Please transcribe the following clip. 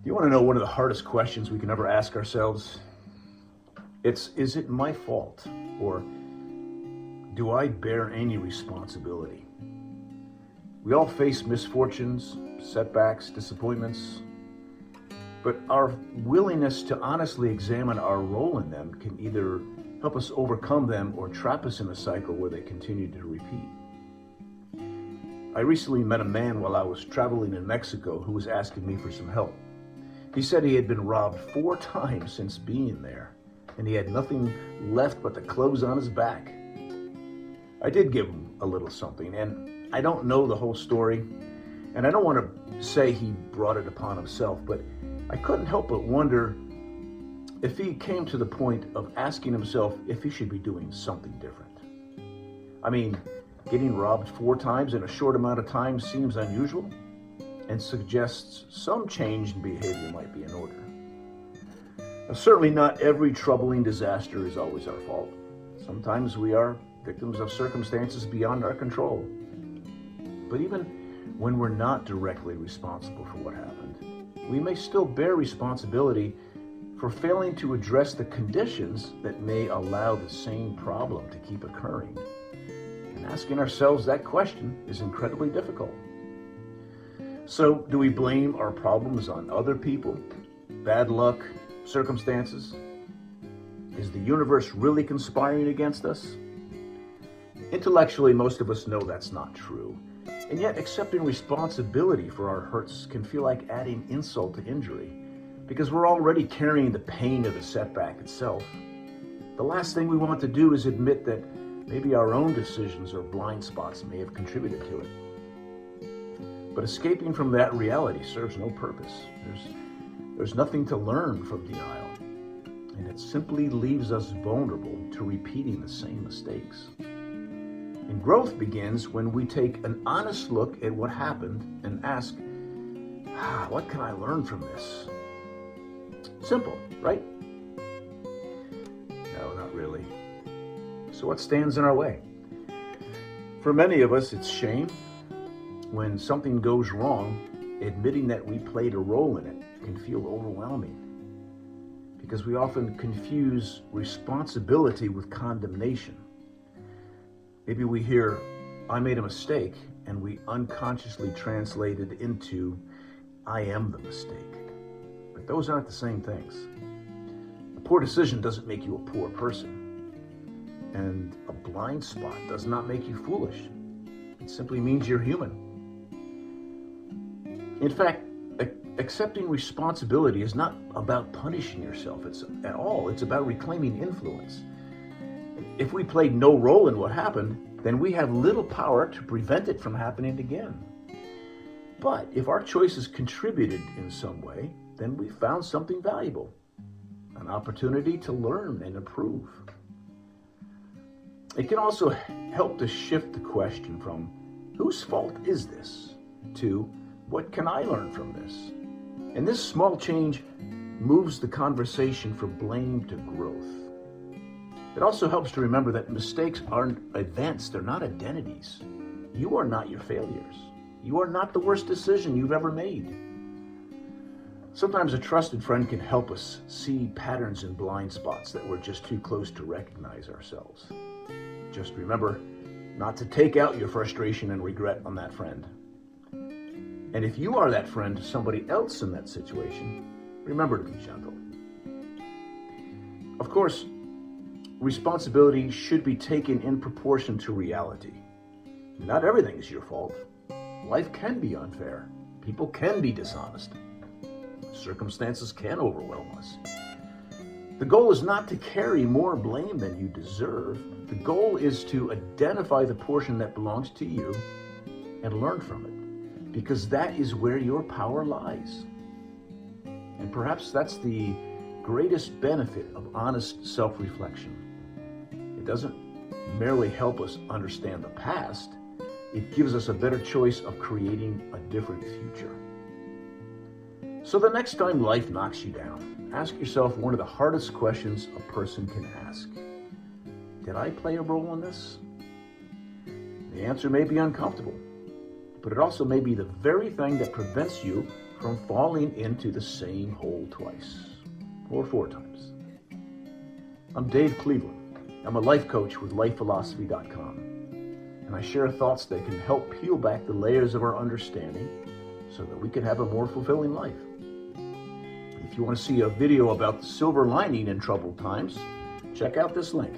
Do you want to know one of the hardest questions we can ever ask ourselves? Is it my fault? Or do I bear any responsibility? We all face misfortunes, setbacks, disappointments, but our willingness to honestly examine our role in them can either help us overcome them or trap us in a cycle where they continue to repeat. I recently met a man while I was traveling in Mexico who was asking me for some help. He said he had been robbed 4 times since being there, and he had nothing left but the clothes on his back. I did give him a little something, and I don't know the whole story, and I don't want to say he brought it upon himself, but I couldn't help but wonder if he came to the point of asking himself if he should be doing something different. I mean, getting robbed 4 times in a short amount of time seems unusual and suggests some change in behavior might be in order. Now, certainly not every troubling disaster is always our fault. Sometimes we are victims of circumstances beyond our control. But even when we're not directly responsible for what happened, we may still bear responsibility for failing to address the conditions that may allow the same problem to keep occurring. And asking ourselves that question is incredibly difficult. So, do we blame our problems on other people, bad luck, circumstances? Is the universe really conspiring against us? Intellectually, most of us know that's not true. And yet, accepting responsibility for our hurts can feel like adding insult to injury, because we're already carrying the pain of the setback itself. The last thing we want to do is admit that maybe our own decisions or blind spots may have contributed to it. But escaping from that reality serves no purpose. There's nothing to learn from denial, and it simply leaves us vulnerable to repeating the same mistakes. And growth begins when we take an honest look at what happened and ask, what can I learn from this? Simple, right? No, not really. So what stands in our way? For many of us, it's shame. When something goes wrong, admitting that we played a role in it can feel overwhelming, because we often confuse responsibility with condemnation. Maybe we hear, I made a mistake, and we unconsciously translate it into, I am the mistake. But those aren't the same things. A poor decision doesn't make you a poor person, and a blind spot does not make you foolish. It simply means you're human. In fact, accepting responsibility is not about punishing yourself at all. It's about reclaiming influence. If we played no role in what happened, then we have little power to prevent it from happening again. But if our choices contributed in some way, then we found something valuable, an opportunity to learn and improve. It can also help to shift the question from, whose fault is this, to, what can I learn from this? And this small change moves the conversation from blame to growth. It also helps to remember that mistakes aren't events, they're not identities. You are not your failures. You are not the worst decision you've ever made. Sometimes a trusted friend can help us see patterns and blind spots that we're just too close to recognize ourselves. Just remember not to take out your frustration and regret on that friend. And if you are that friend to somebody else in that situation, remember to be gentle. Of course, responsibility should be taken in proportion to reality. Not everything is your fault. Life can be unfair. People can be dishonest. Circumstances can overwhelm us. The goal is not to carry more blame than you deserve. The goal is to identify the portion that belongs to you and learn from it, because that is where your power lies. And perhaps that's the greatest benefit of honest self-reflection. It doesn't merely help us understand the past, it gives us a better choice of creating a different future. So the next time life knocks you down, ask yourself one of the hardest questions a person can ask. Did I play a role in this? The answer may be uncomfortable, but it also may be the very thing that prevents you from falling into the same hole twice or 4 times. I'm Dave Cleveland. I'm a life coach with lifephilosophy.com, and I share thoughts that can help peel back the layers of our understanding so that we can have a more fulfilling life. If you want to see a video about the silver lining in troubled times, check out this link.